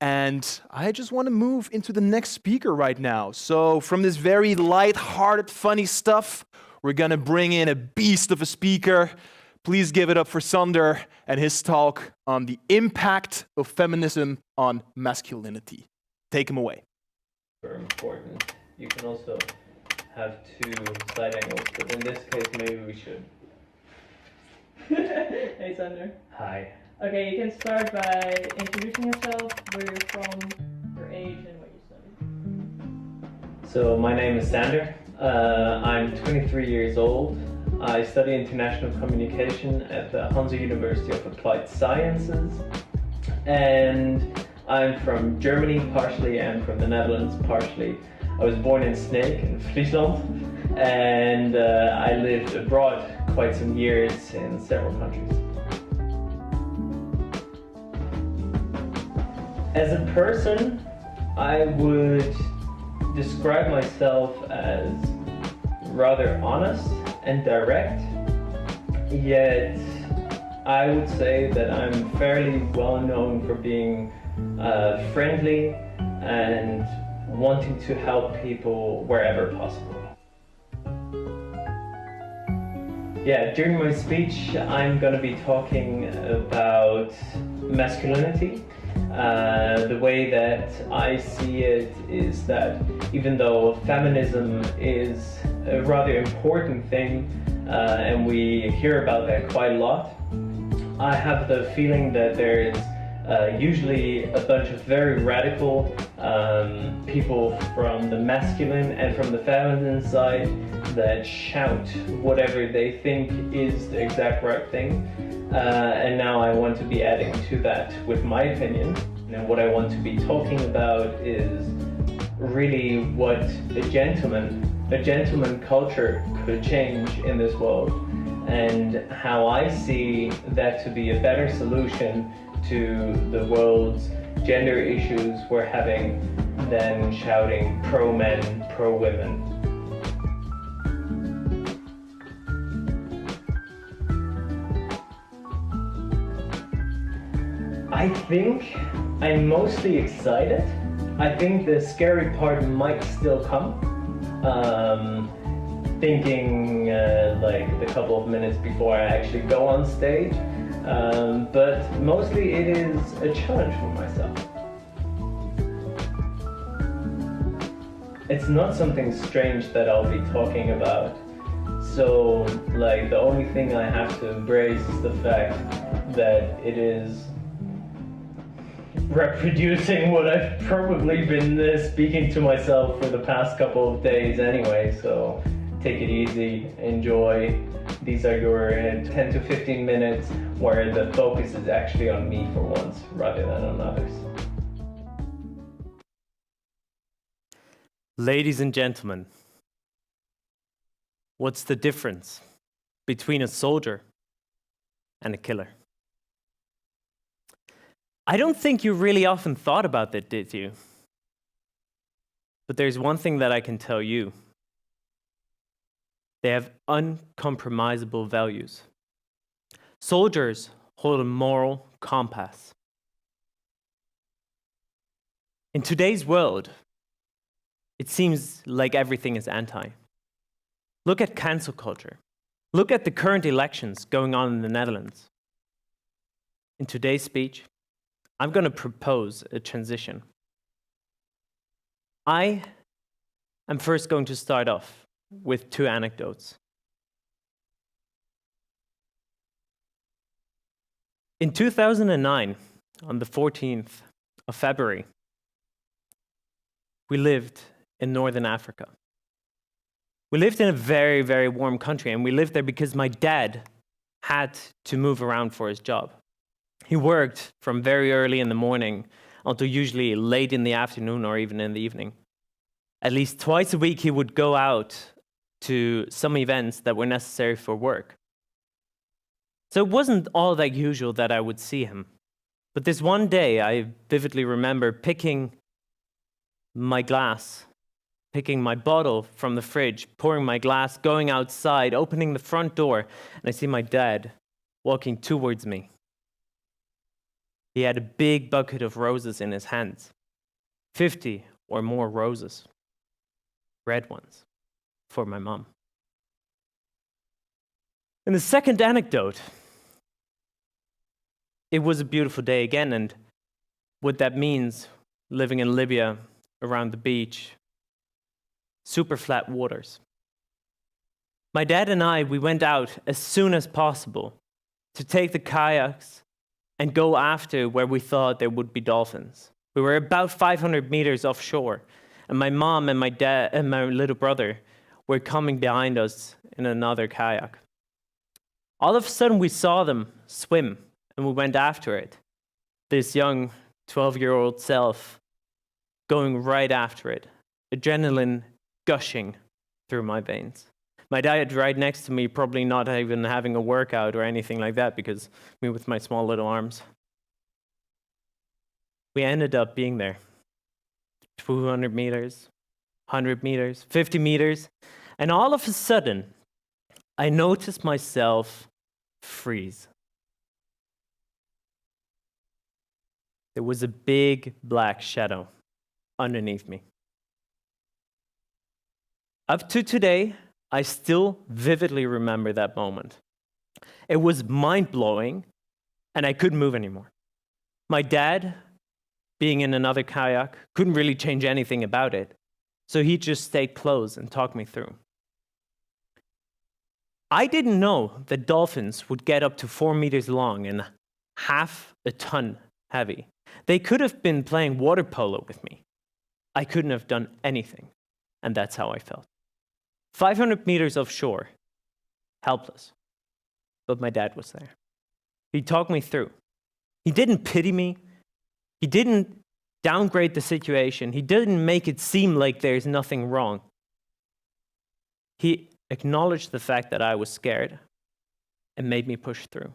And I just want to move into the next speaker right now. So from this very light-hearted, funny stuff, we're going to bring in a beast of a speaker. Please give it up for Sander and his talk on the impact of feminism on masculinity. Take him away. Very important. You can also have two side angles, but in this case, maybe we should. Hey Sander. Hi. Okay, you can start by introducing yourself, where you're from, your age, and what you study. So my name is Sander. I'm 23 years old. I study international communication at the Hansa University of Applied Sciences, and I'm from Germany partially and from the Netherlands partially. I was born in Sneek in Friesland, and I lived abroad quite some years in several countries. As a person, I would describe myself as rather honest and direct, yet I would say that I'm fairly well known for being friendly and wanting to help people wherever possible. Yeah, during my speech I'm going to be talking about masculinity. The way that I see it is that even though feminism is a rather important thing, and we hear about that quite a lot, I have the feeling that there is usually a bunch of very radical people from the masculine and from the feminine side that shout whatever they think is the exact right thing. And now I want to be adding to that with my opinion. And what I want to be talking about is really what a gentleman culture could change in this world, and how I see that to be a better solution to the world's gender issues we're having than shouting pro-men, pro-women. I think I'm mostly excited. I think the scary part might still come. Thinking like the couple of minutes before I actually go on stage. But mostly it is a challenge for myself. It's not something strange that I'll be talking about. So like the only thing I have to embrace is the fact that it is reproducing what I've probably been speaking to myself for the past couple of days anyway, so take it easy, enjoy. These are your 10 to 15 minutes where the focus is actually on me for once rather than on others. Ladies and gentlemen, what's the difference between a soldier and a killer? I don't think you really often thought about that, did you? But there's one thing that I can tell you. They have uncompromisable values. Soldiers hold a moral compass. In today's world, it seems like everything is anti. Look at cancel culture. Look at the current elections going on in the Netherlands. In today's speech, I'm going to propose a transition. I am first going to start off with two anecdotes. In 2009, on the 14th of February, we lived in Northern Africa. We lived in a very, very warm country, and we lived there because my dad had to move around for his job. He worked from very early in the morning until usually late in the afternoon or even in the evening. At least twice a week, he would go out to some events that were necessary for work. So it wasn't all that usual that I would see him. But this one day, I vividly remember picking my glass, picking my bottle from the fridge, pouring my glass, going outside, opening the front door, and I see my dad walking towards me. He had a big bucket of roses in his hands, 50 or more roses, red ones, for my mom. And the second anecdote, it was a beautiful day again, and what that means, living in Libya, around the beach, super flat waters. My dad and I, we went out as soon as possible to take the kayaks and go after where we thought there would be dolphins. We were about 500 meters offshore, and my mom and my dad and my little brother were coming behind us in another kayak. All of a sudden, we saw them swim, and we went after it. This young 12-year-old self going right after it, adrenaline gushing through my veins. My dad right next to me, probably not even having a workout or anything like that, because me with my small little arms. We ended up being there. 200 meters, 100 meters, 50 meters, and all of a sudden, I noticed myself freeze. There was a big black shadow underneath me. Up to today, I still vividly remember that moment. It was mind-blowing, and I couldn't move anymore. My dad, being in another kayak, couldn't really change anything about it, so he just stayed close and talked me through. I didn't know that dolphins would get up to 4 meters long and half a ton heavy. They could have been playing water polo with me. I couldn't have done anything, and that's how I felt. 500 meters offshore, helpless. But my dad was there. He talked me through. He didn't pity me. He didn't downgrade the situation. He didn't make it seem like there's nothing wrong. He acknowledged the fact that I was scared and made me push through.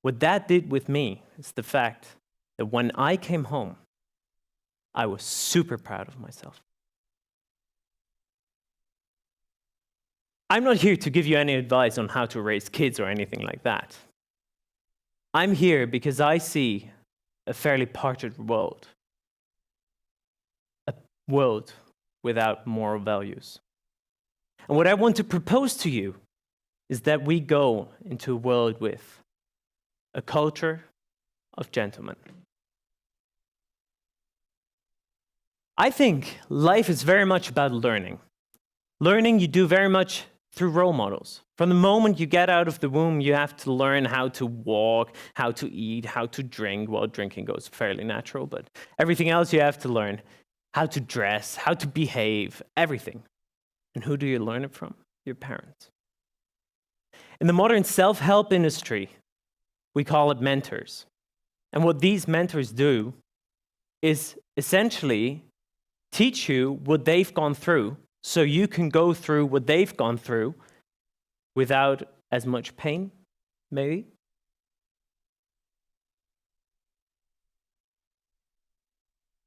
What that did with me is the fact that when I came home, I was super proud of myself. I'm not here to give you any advice on how to raise kids or anything like that. I'm here because I see a fairly parted world. A world without moral values. And what I want to propose to you is that we go into a world with a culture of gentlemen. I think life is very much about learning. Learning you do very much through role models. From the moment you get out of the womb, you have to learn how to walk, how to eat, how to drink. Well, drinking goes fairly natural, but everything else you have to learn. How to dress, how to behave, everything. And who do you learn it from? Your parents. In the modern self-help industry, we call it mentors. And what these mentors do is essentially teach you what they've gone through so you can go through what they've gone through without as much pain, maybe.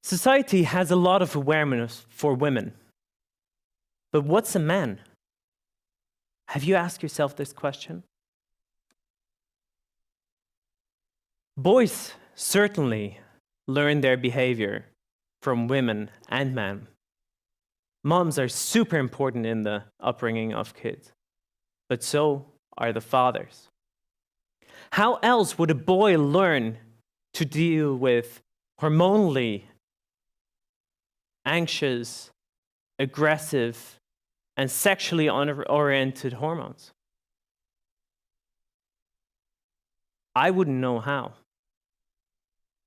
Society has a lot of awareness for women. But what's a man? Have you asked yourself this question? Boys certainly learn their behavior from women and men. Moms are super important in the upbringing of kids, but so are the fathers. How else would a boy learn to deal with hormonally anxious, aggressive, and sexually oriented hormones? I wouldn't know how.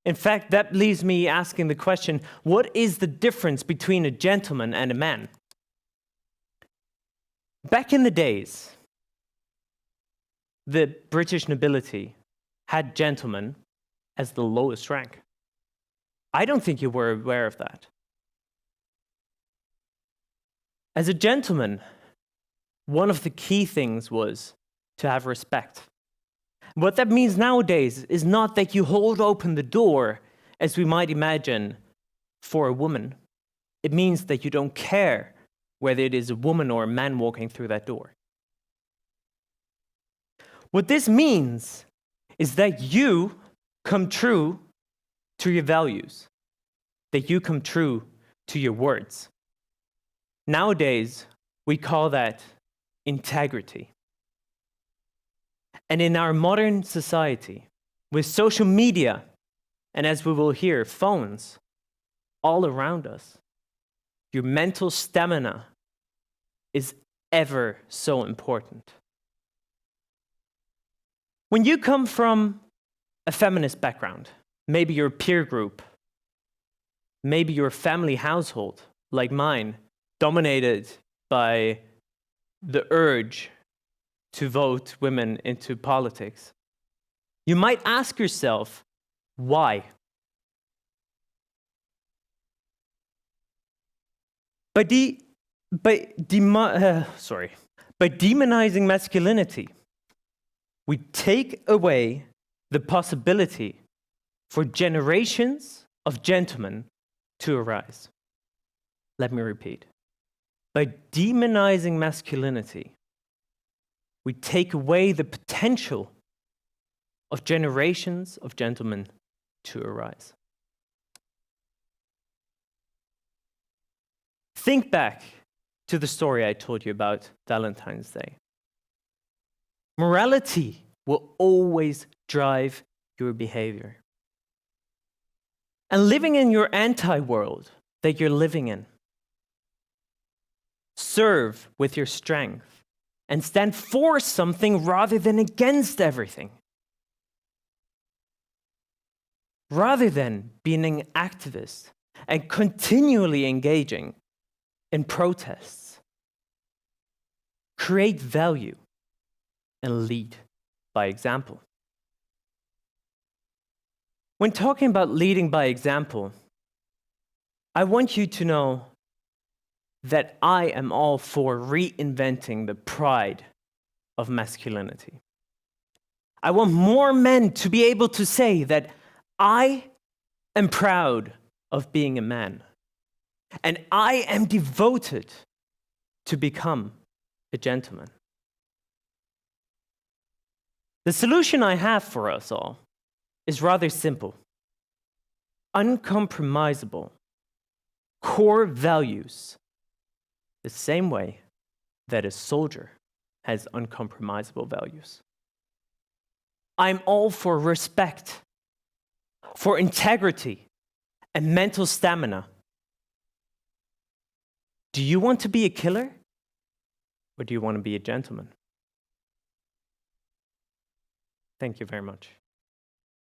In fact, that leaves me asking the question, what is the difference between a gentleman and a man? Back in the days, the British nobility had gentlemen as the lowest rank. I don't think you were aware of that. As a gentleman, one of the key things was to have respect. What that means nowadays is not that you hold open the door, as we might imagine, for a woman. It means that you don't care whether it is a woman or a man walking through that door. What this means is that you come true to your values, that you come true to your words. Nowadays, we call that integrity. And in our modern society, with social media, and as we will hear, phones all around us, your mental stamina is ever so important. When you come from a feminist background, maybe your peer group, maybe your family household, like mine, dominated by the urge to vote women into politics, you might ask yourself, why? By demonizing masculinity, we take away the possibility for generations of gentlemen to arise. Let me repeat. By demonizing masculinity, we take away the potential of generations of gentlemen to arise. Think back to the story I told you about Valentine's Day. Morality will always drive your behavior. And living in your anti-world that you're living in, serve with your strength and stand for something rather than against everything. Rather than being an activist and continually engaging in protests, create value and lead by example. When talking about leading by example, I want you to know that I am all for reinventing the pride of masculinity. I want more men to be able to say that I am proud of being a man, and I am devoted to become a gentleman. The solution I have for us all is rather simple. Uncompromisable core values, the same way that a soldier has uncompromisable values. I'm all for respect, for integrity and mental stamina. Do you want to be a killer, or do you want to be a gentleman? Thank you very much.